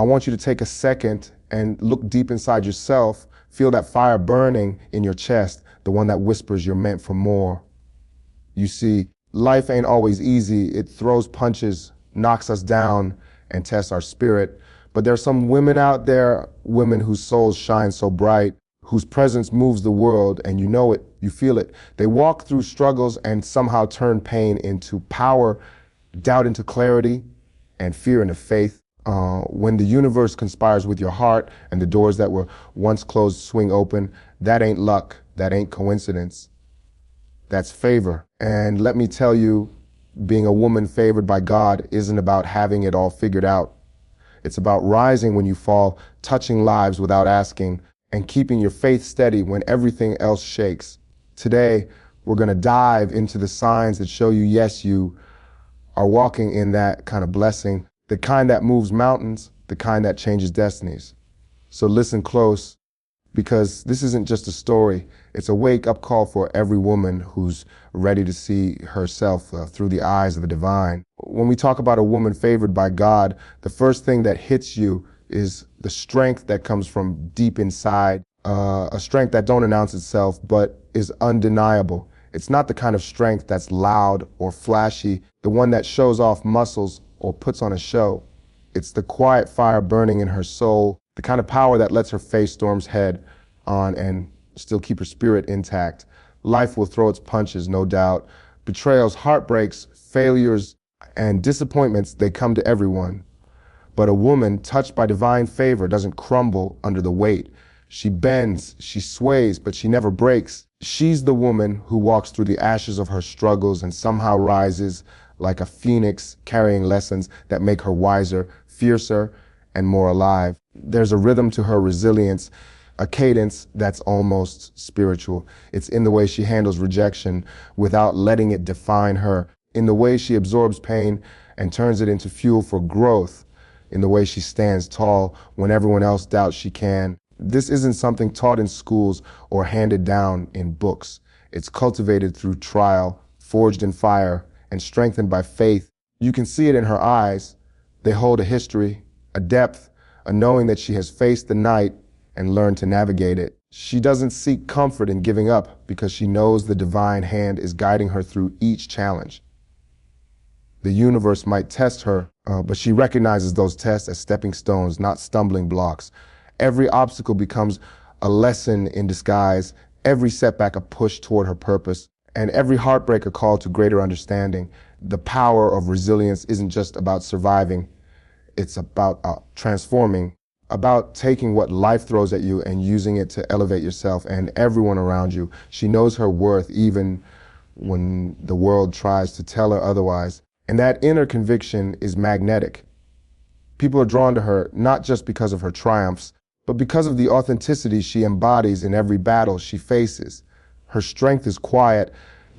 I want you to take a second and look deep inside yourself. Feel that fire burning in your chest, the one that whispers you're meant for more. You see, life ain't always easy. It throws punches, knocks us down, and tests our spirit. But there's some women out there, women whose souls shine so bright, whose presence moves the world, and you know it, you feel it. They walk through struggles and somehow turn pain into power, doubt into clarity, and fear into faith. When the universe conspires with your heart and the doors that were once closed swing open, that ain't luck, that ain't coincidence. That's favor. And let me tell you, being a woman favored by God isn't about having it all figured out. It's about rising when you fall, touching lives without asking, and keeping your faith steady when everything else shakes. Today, we're going to dive into the signs that show you, yes, you are walking in that kind of blessing, the kind that moves mountains, the kind that changes destinies. So listen close, because this isn't just a story. It's a wake-up call for every woman who's ready to see herself through the eyes of the divine. When we talk about a woman favored by God, the first thing that hits you is the strength that comes from deep inside, a strength that don't announce itself, but is undeniable. It's not the kind of strength that's loud or flashy, the one that shows off muscles or puts on a show. It's the quiet fire burning in her soul, the kind of power that lets her face storms head on and still keep her spirit intact. Life will throw its punches, no doubt. Betrayals, heartbreaks, failures, and disappointments, they come to everyone. But a woman touched by divine favor doesn't crumble under the weight. She bends, she sways, but she never breaks. She's the woman who walks through the ashes of her struggles and somehow rises like a phoenix, carrying lessons that make her wiser, fiercer, and more alive. There's a rhythm to her resilience, a cadence that's almost spiritual. It's in the way she handles rejection without letting it define her, in the way she absorbs pain and turns it into fuel for growth, in the way she stands tall when everyone else doubts she can. This isn't something taught in schools or handed down in books. It's cultivated through trial, forged in fire, and strengthened by faith. You can see it in her eyes. They hold a history, a depth, a knowing that she has faced the night and learned to navigate it. She doesn't seek comfort in giving up because she knows the divine hand is guiding her through each challenge. The universe might test her, but she recognizes those tests as stepping stones, not stumbling blocks. Every obstacle becomes a lesson in disguise, every setback a push toward her purpose, and every heartbreak a call to greater understanding. The power of resilience isn't just about surviving, it's about transforming, about taking what life throws at you and using it to elevate yourself and everyone around you. She knows her worth even when the world tries to tell her otherwise. And that inner conviction is magnetic. People are drawn to her not just because of her triumphs, but because of the authenticity she embodies in every battle she faces. Her strength is quiet,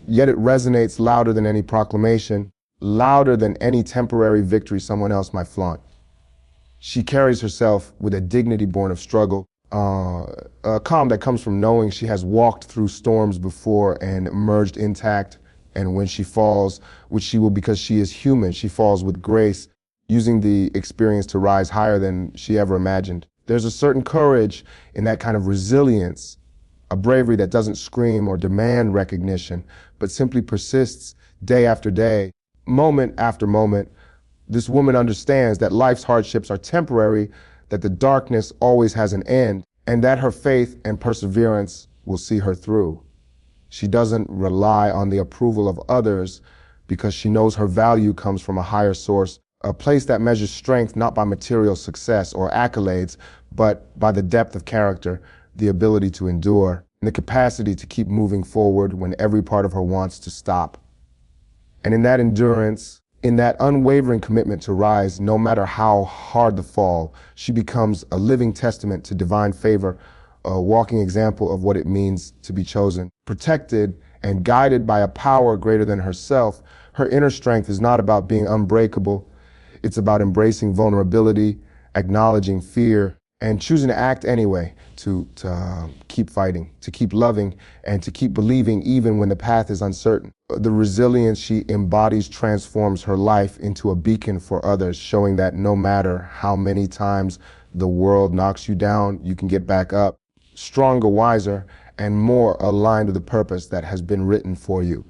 yet it resonates louder than any proclamation, louder than any temporary victory someone else might flaunt. She carries herself with a dignity born of struggle, a calm that comes from knowing she has walked through storms before and emerged intact. And when she falls, which she will because she is human, she falls with grace, using the experience to rise higher than she ever imagined. There's a certain courage in that kind of resilience, a bravery that doesn't scream or demand recognition, but simply persists day after day, moment after moment. This woman understands that life's hardships are temporary, that the darkness always has an end, and that her faith and perseverance will see her through. She doesn't rely on the approval of others because she knows her value comes from a higher source, a place that measures strength not by material success or accolades, but by the depth of character, the ability to endure, and the capacity to keep moving forward when every part of her wants to stop. And in that endurance, in that unwavering commitment to rise, no matter how hard the fall, she becomes a living testament to divine favor, a walking example of what it means to be chosen. Protected and guided by a power greater than herself, her inner strength is not about being unbreakable. It's about embracing vulnerability, acknowledging fear, and choosing to act anyway, to keep fighting, to keep loving, and to keep believing even when the path is uncertain. The resilience she embodies transforms her life into a beacon for others, showing that no matter how many times the world knocks you down, you can get back up, stronger, wiser, and more aligned with the purpose that has been written for you.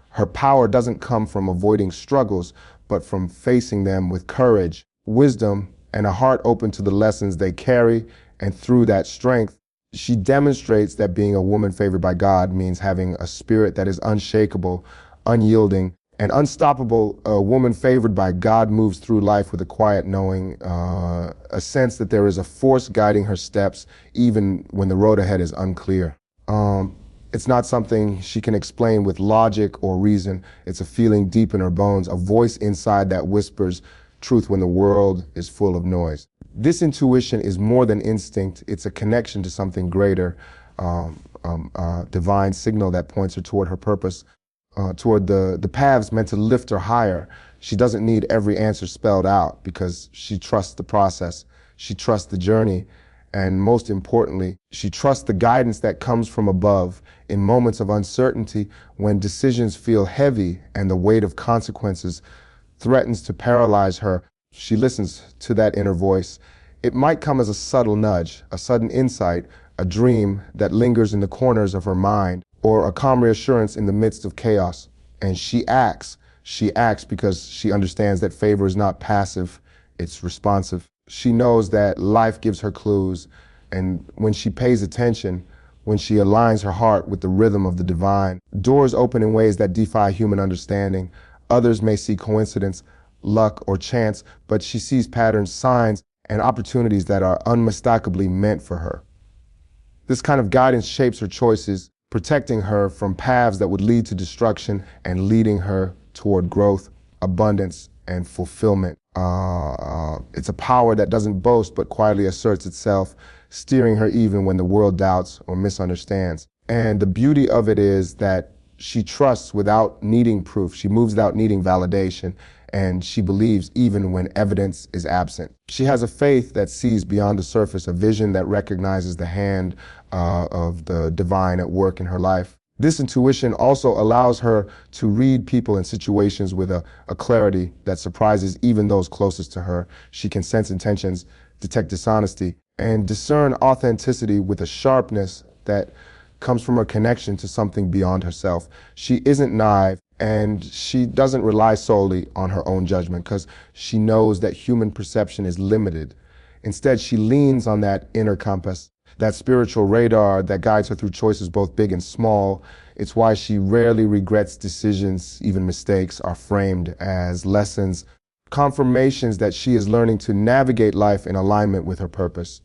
Her power doesn't come from avoiding struggles, but from facing them with courage, wisdom, and a heart open to the lessons they carry. And through that strength, she demonstrates that being a woman favored by God means having a spirit that is unshakable, unyielding, and unstoppable. A woman favored by God moves through life with a quiet knowing, a sense that there is a force guiding her steps, even when the road ahead is unclear. It's not something she can explain with logic or reason. It's a feeling deep in her bones, a voice inside that whispers truth when the world is full of noise. This intuition is more than instinct. It's a connection to something greater, divine signal that points her toward her purpose, toward the paths meant to lift her higher. She doesn't need every answer spelled out because she trusts the process. She trusts the journey. And most importantly, she trusts the guidance that comes from above in moments of uncertainty, when decisions feel heavy and the weight of consequences threatens to paralyze her. She listens to that inner voice. It might come as a subtle nudge, a sudden insight, a dream that lingers in the corners of her mind, or a calm reassurance in the midst of chaos. And she acts. She acts because she understands that favor is not passive, it's responsive. She knows that life gives her clues, and when she pays attention, when she aligns her heart with the rhythm of the divine, doors open in ways that defy human understanding. Others may see coincidence, luck, or chance, but she sees patterns, signs, and opportunities that are unmistakably meant for her. This kind of guidance shapes her choices, protecting her from paths that would lead to destruction and leading her toward growth, abundance, and fulfillment. It's a power that doesn't boast but quietly asserts itself, steering her even when the world doubts or misunderstands. And the beauty of it is that she trusts without needing proof. She moves without needing validation, and she believes even when evidence is absent. She has a faith that sees beyond the surface, a vision that recognizes the hand of the divine at work in her life. This intuition also allows her to read people and situations with a clarity that surprises even those closest to her. She can sense intentions, detect dishonesty, and discern authenticity with a sharpness that comes from her connection to something beyond herself. She isn't naive, and she doesn't rely solely on her own judgment because she knows that human perception is limited. Instead, she leans on that inner compass, that spiritual radar that guides her through choices both big and small. It's why she rarely regrets decisions. Even mistakes are framed as lessons, confirmations that she is learning to navigate life in alignment with her purpose.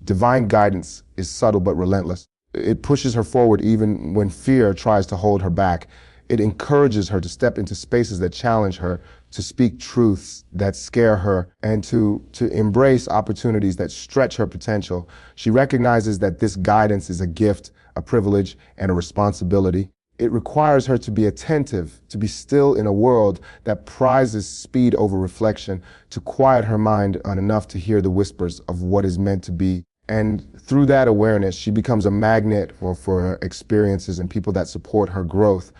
Divine guidance is subtle but relentless. It pushes her forward even when fear tries to hold her back. It encourages her to step into spaces that challenge her, to speak truths that scare her, and to embrace opportunities that stretch her potential. She recognizes that this guidance is a gift, a privilege, and a responsibility. It requires her to be attentive, to be still in a world that prizes speed over reflection, to quiet her mind enough to hear the whispers of what is meant to be. And through that awareness, she becomes a magnet for experiences and people that support her growth.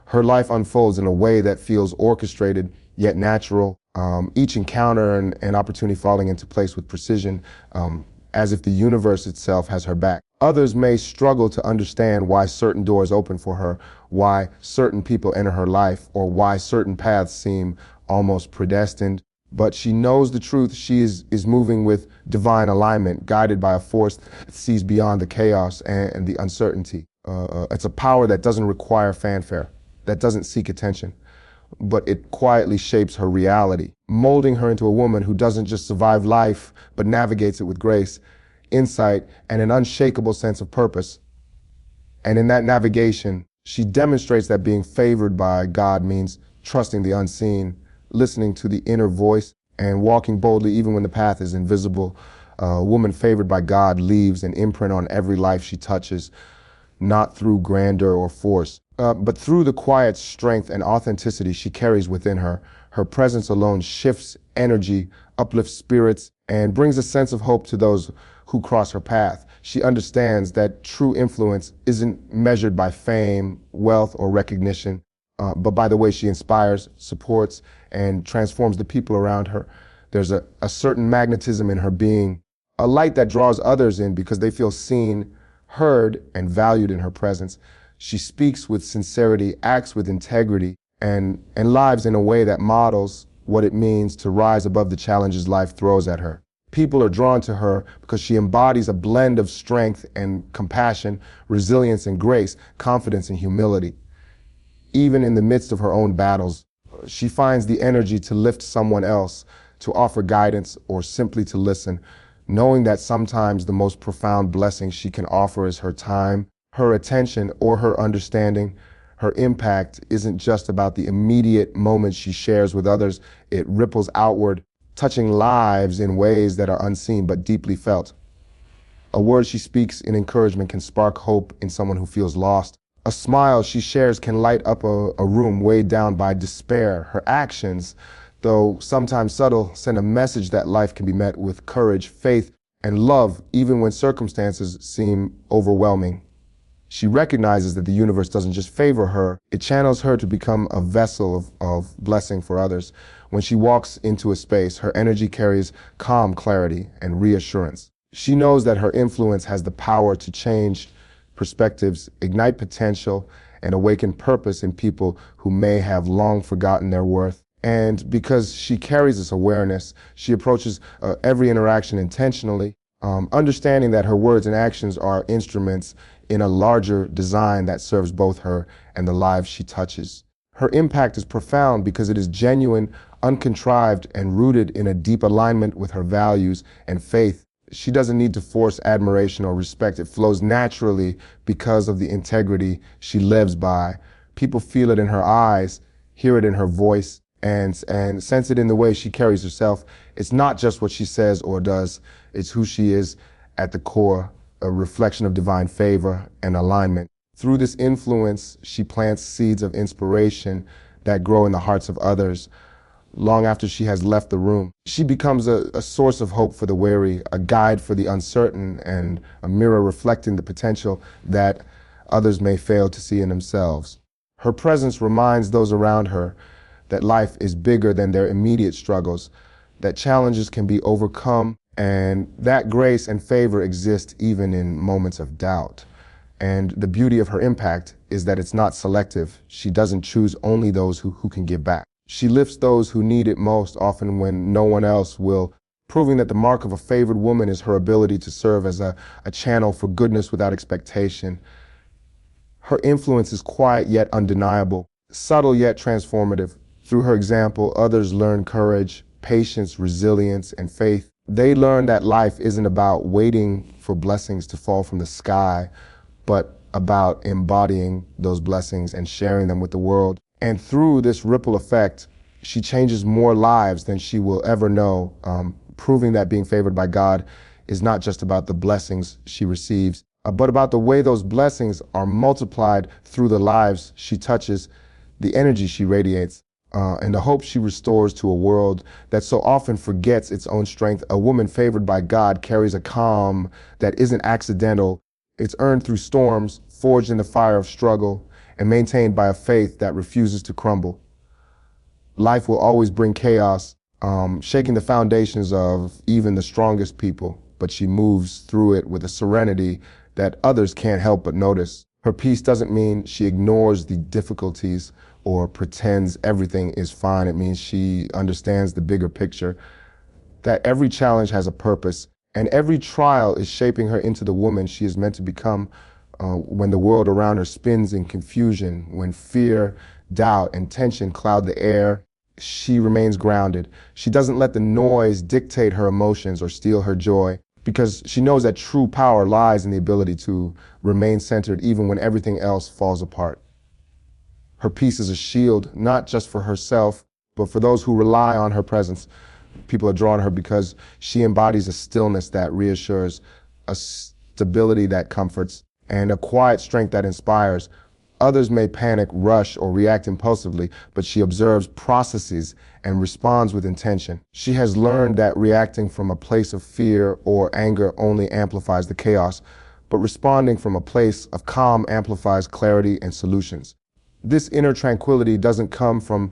Her life unfolds in a way that feels orchestrated, yet natural, each encounter and opportunity falling into place with precision, as if the universe itself has her back. Others may struggle to understand why certain doors open for her, why certain people enter her life, or why certain paths seem almost predestined. But she knows the truth. She is moving with divine alignment, guided by a force that sees beyond the chaos and the uncertainty. It's a power that doesn't require fanfare, that doesn't seek attention, but it quietly shapes her reality, molding her into a woman who doesn't just survive life, but navigates it with grace, insight, and an unshakable sense of purpose. And in that navigation, she demonstrates that being favored by God means trusting the unseen, listening to the inner voice, and walking boldly even when the path is invisible. A woman favored by God leaves an imprint on every life she touches, not through grandeur or force, but through the quiet strength and authenticity she carries within her. Her presence alone shifts energy, uplifts spirits, and brings a sense of hope to those who cross her path. She understands that true influence isn't measured by fame, wealth, or recognition, but by the way she inspires, supports, and transforms the people around her. There's a certain magnetism in her being, a light that draws others in because they feel seen, heard, and valued in her presence. She speaks with sincerity, acts with integrity, and lives in a way that models what it means to rise above the challenges life throws at her. People are drawn to her because she embodies a blend of strength and compassion, resilience and grace, confidence and humility. Even in the midst of her own battles, she finds the energy to lift someone else, to offer guidance, or simply to listen, knowing that sometimes the most profound blessing she can offer is her time, her attention, or her understanding. Her impact isn't just about the immediate moments she shares with others. It ripples outward, touching lives in ways that are unseen but deeply felt. A word she speaks in encouragement can spark hope in someone who feels lost. A smile she shares can light up a room weighed down by despair. Her actions, though sometimes subtle, send a message that life can be met with courage, faith, and love, even when circumstances seem overwhelming. She recognizes that the universe doesn't just favor her, it channels her to become a vessel of blessing for others. When she walks into a space, her energy carries calm clarity and reassurance. She knows that her influence has the power to change perspectives, ignite potential, and awaken purpose in people who may have long forgotten their worth. And because she carries this awareness, she approaches every interaction intentionally, understanding that her words and actions are instruments in a larger design that serves both her and the lives she touches. Her impact is profound because it is genuine, uncontrived, and rooted in a deep alignment with her values and faith. She doesn't need to force admiration or respect. It flows naturally because of the integrity she lives by. People feel it in her eyes, hear it in her voice, and sense it in the way she carries herself. It's not just what she says or does, it's who she is at the core, a reflection of divine favor and alignment. Through this influence, she plants seeds of inspiration that grow in the hearts of others. Long after she has left the room, she becomes a source of hope for the weary, a guide for the uncertain, and a mirror reflecting the potential that others may fail to see in themselves. Her presence reminds those around her that life is bigger than their immediate struggles, that challenges can be overcome, and that grace and favor exist even in moments of doubt. And the beauty of her impact is that it's not selective. She doesn't choose only those who can give back. She lifts those who need it most, often when no one else will, proving that the mark of a favored woman is her ability to serve as a channel for goodness without expectation. Her influence is quiet yet undeniable, subtle yet transformative. Through her example, others learn courage, patience, resilience, and faith. They learn that life isn't about waiting for blessings to fall from the sky, but about embodying those blessings and sharing them with the world. And through this ripple effect, she changes more lives than she will ever know, proving that being favored by God is not just about the blessings she receives, but about the way those blessings are multiplied through the lives she touches, the energy she radiates, and the hope she restores to a world that so often forgets its own strength. A woman favored by God carries a calm that isn't accidental. It's earned through storms, forged in the fire of struggle, and maintained by a faith that refuses to crumble. Life will always bring chaos, shaking the foundations of even the strongest people, but she moves through it with a serenity that others can't help but notice. Her peace doesn't mean she ignores the difficulties or pretends everything is fine. It means she understands the bigger picture, that every challenge has a purpose, and every trial is shaping her into the woman she is meant to become. When the world around her spins in confusion, when fear, doubt, and tension cloud the air, she remains grounded. She doesn't let the noise dictate her emotions or steal her joy, because she knows that true power lies in the ability to remain centered even when everything else falls apart. Her peace is a shield, not just for herself, but for those who rely on her presence. People are drawn to her because she embodies a stillness that reassures, a stability that comforts, and a quiet strength that inspires. Others may panic, rush, or react impulsively, but she observes, processes, and responds with intention. She has learned that reacting from a place of fear or anger only amplifies the chaos, but responding from a place of calm amplifies clarity and solutions. This inner tranquility doesn't come from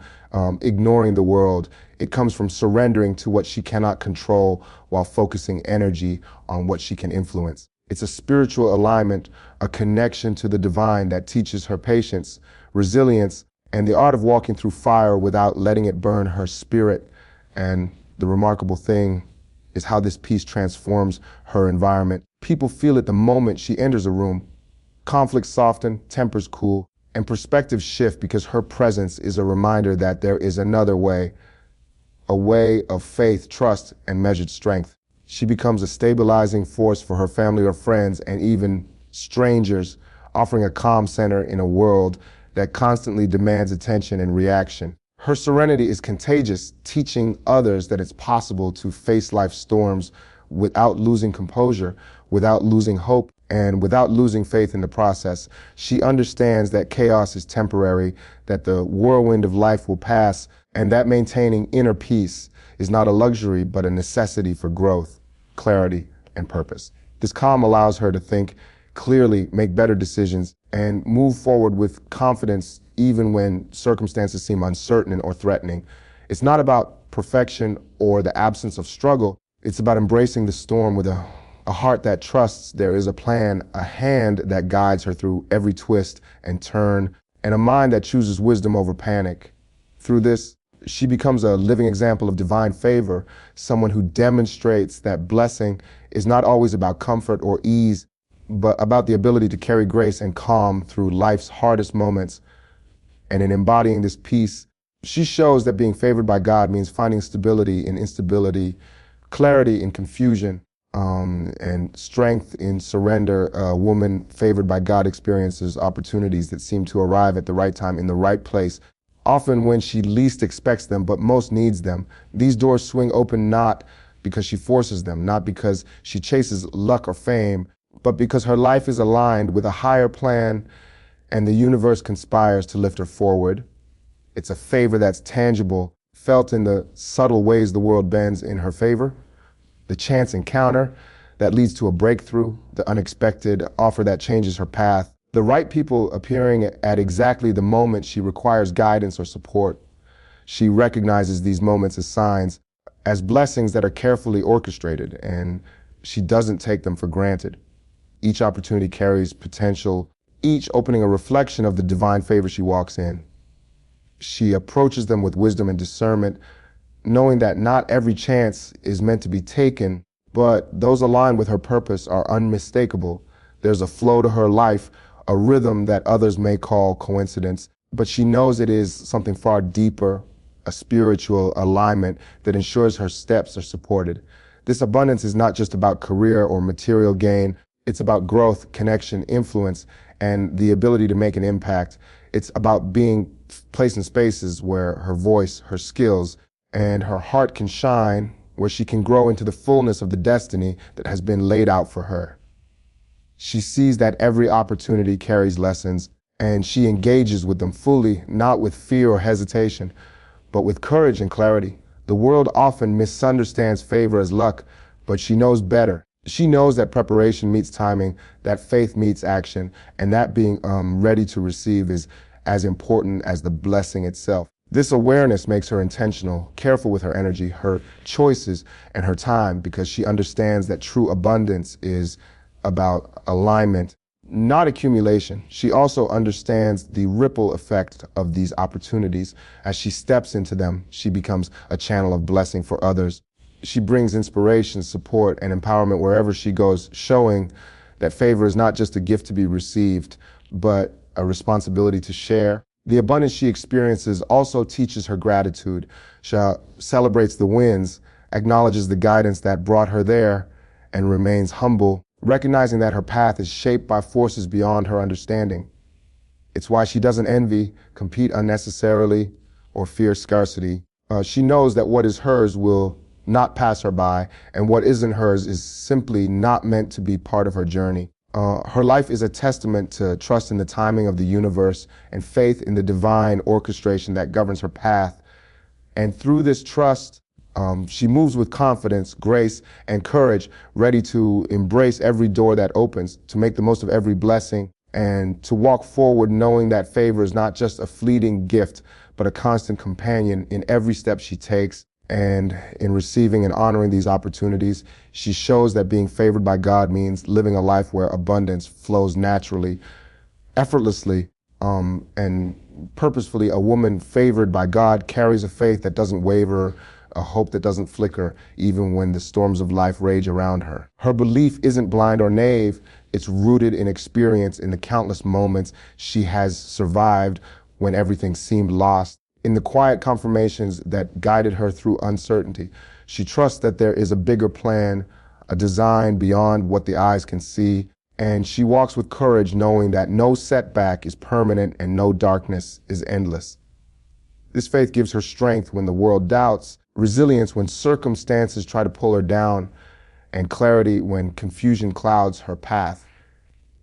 ignoring the world. It comes from surrendering to what she cannot control while focusing energy on what she can influence. It's a spiritual alignment, a connection to the divine that teaches her patience, resilience, and the art of walking through fire without letting it burn her spirit. And the remarkable thing is how this peace transforms her environment. People feel it the moment she enters a room. Conflicts soften, tempers cool, and perspectives shift because her presence is a reminder that there is another way, a way of faith, trust, and measured strength. She becomes a stabilizing force for her family or friends and even strangers, offering a calm center in a world that constantly demands attention and reaction. Her serenity is contagious, teaching others that it's possible to face life's storms without losing composure, without losing hope, and without losing faith in the process. She understands that chaos is temporary, that the whirlwind of life will pass, and that maintaining inner peace is not a luxury, but a necessity for growth, clarity, and purpose. This calm allows her to think clearly, make better decisions, and move forward with confidence even when circumstances seem uncertain or threatening. It's not about perfection or the absence of struggle. It's about embracing the storm with a heart that trusts there is a plan, a hand that guides her through every twist and turn, and a mind that chooses wisdom over panic. Through this, she becomes a living example of divine favor, someone who demonstrates that blessing is not always about comfort or ease, but about the ability to carry grace and calm through life's hardest moments. And in embodying this peace, she shows that being favored by God means finding stability in instability, clarity in confusion, and strength in surrender. A woman favored by God experiences opportunities that seem to arrive at the right time in the right place, often when she least expects them, but most needs them. These doors swing open not because she forces them, not because she chases luck or fame, but because her life is aligned with a higher plan and the universe conspires to lift her forward. It's a favor that's tangible, felt in the subtle ways the world bends in her favor. The chance encounter that leads to a breakthrough, the unexpected offer that changes her path, the right people appearing at exactly the moment she requires guidance or support. She recognizes these moments as signs, as blessings that are carefully orchestrated, and she doesn't take them for granted. Each opportunity carries potential, each opening a reflection of the divine favor she walks in. She approaches them with wisdom and discernment, knowing that not every chance is meant to be taken, but those aligned with her purpose are unmistakable. There's a flow to her life, a rhythm that others may call coincidence, but she knows it is something far deeper, a spiritual alignment that ensures her steps are supported. This abundance is not just about career or material gain. It's about growth, connection, influence, and the ability to make an impact. It's about being placed in spaces where her voice, her skills, and her heart can shine, where she can grow into the fullness of the destiny that has been laid out for her. She sees that every opportunity carries lessons, and she engages with them fully, not with fear or hesitation, but with courage and clarity. The world often misunderstands favor as luck, but she knows better. She knows that preparation meets timing, that faith meets action, and that being ready to receive is as important as the blessing itself. This awareness makes her intentional, careful with her energy, her choices, and her time, because she understands that true abundance is about alignment, not accumulation. She also understands the ripple effect of these opportunities. As she steps into them, she becomes a channel of blessing for others. She brings inspiration, support, and empowerment wherever she goes, showing that favor is not just a gift to be received, but a responsibility to share. The abundance she experiences also teaches her gratitude. She celebrates the wins, acknowledges the guidance that brought her there, and remains humble, recognizing that her path is shaped by forces beyond her understanding. It's why she doesn't envy, compete unnecessarily, or fear scarcity. She knows that what is hers will not pass her by, and what isn't hers is simply not meant to be part of her journey. Her life is a testament to trust in the timing of the universe and faith in the divine orchestration that governs her path. And through this trust, she moves with confidence, grace, and courage, ready to embrace every door that opens, to make the most of every blessing, and to walk forward knowing that favor is not just a fleeting gift, but a constant companion in every step she takes. And in receiving and honoring these opportunities, she shows that being favored by God means living a life where abundance flows naturally, effortlessly, and purposefully. A woman favored by God carries a faith that doesn't waver, a hope that doesn't flicker, even when the storms of life rage around her. Her belief isn't blind or naive. It's rooted in experience, in the countless moments she has survived when everything seemed lost, in the quiet confirmations that guided her through uncertainty. She trusts that there is a bigger plan, a design beyond what the eyes can see, and she walks with courage knowing that no setback is permanent and no darkness is endless. This faith gives her strength when the world doubts, resilience when circumstances try to pull her down, and clarity when confusion clouds her path.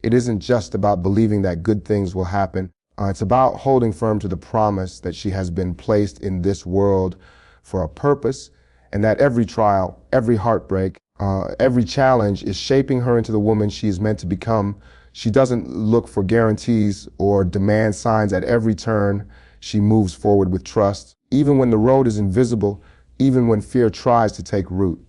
It isn't just about believing that good things will happen. It's about holding firm to the promise that she has been placed in this world for a purpose, and that every trial, every heartbreak, every challenge is shaping her into the woman she is meant to become. She doesn't look for guarantees or demand signs at every turn. She moves forward with trust, even when the road is invisible, even when fear tries to take root.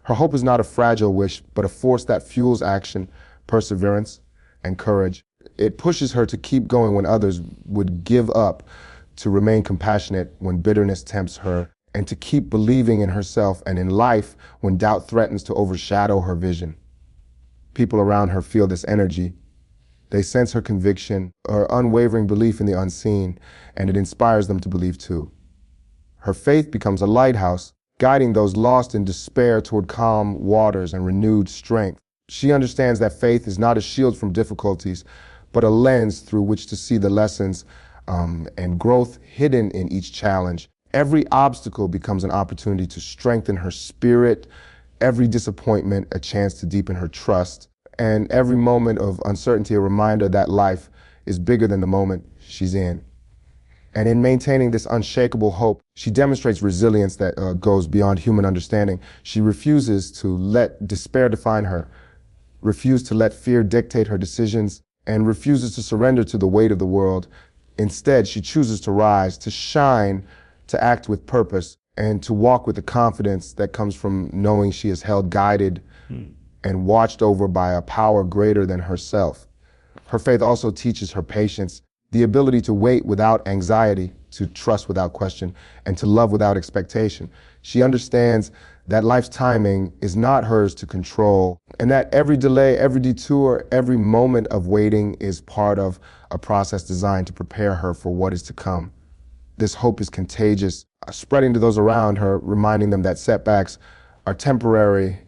Her hope is not a fragile wish, but a force that fuels action, perseverance, and courage. It pushes her to keep going when others would give up, to remain compassionate when bitterness tempts her, and to keep believing in herself and in life when doubt threatens to overshadow her vision. People around her feel this energy. They sense her conviction, her unwavering belief in the unseen, and it inspires them to believe too. Her faith becomes a lighthouse, guiding those lost in despair toward calm waters and renewed strength. She understands that faith is not a shield from difficulties, but a lens through which to see the lessons and growth hidden in each challenge. Every obstacle becomes an opportunity to strengthen her spirit, every disappointment a chance to deepen her trust, and every moment of uncertainty a reminder that life is bigger than the moment she's in. And in maintaining this unshakable hope, she demonstrates resilience that goes beyond human understanding. She refuses to let despair define her, refuses to let fear dictate her decisions, and refuses to surrender to the weight of the world. Instead, she chooses to rise, to shine, to act with purpose, and to walk with the confidence that comes from knowing she is held guided and watched over by a power greater than herself. Her faith also teaches her patience, the ability to wait without anxiety, to trust without question, and to love without expectation. She understands that life's timing is not hers to control, and that every delay, every detour, every moment of waiting is part of a process designed to prepare her for what is to come. This hope is contagious, spreading to those around her, reminding them that setbacks are temporary,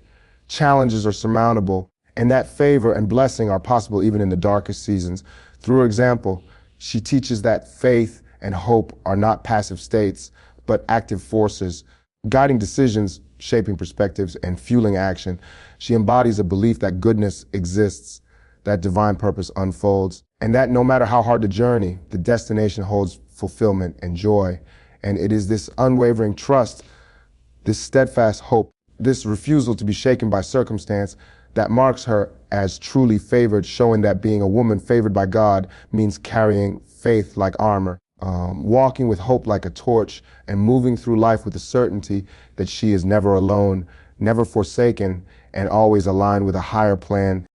challenges are surmountable, and that favor and blessing are possible even in the darkest seasons. Through her example, she teaches that faith and hope are not passive states, but active forces, guiding decisions, shaping perspectives, and fueling action. She embodies a belief that goodness exists, that divine purpose unfolds, and that no matter how hard the journey, the destination holds fulfillment and joy. And it is this unwavering trust, this steadfast hope, this refusal to be shaken by circumstance that marks her as truly favored, showing that being a woman favored by God means carrying faith like armor, walking with hope like a torch, and moving through life with the certainty that she is never alone, never forsaken, and always aligned with a higher plan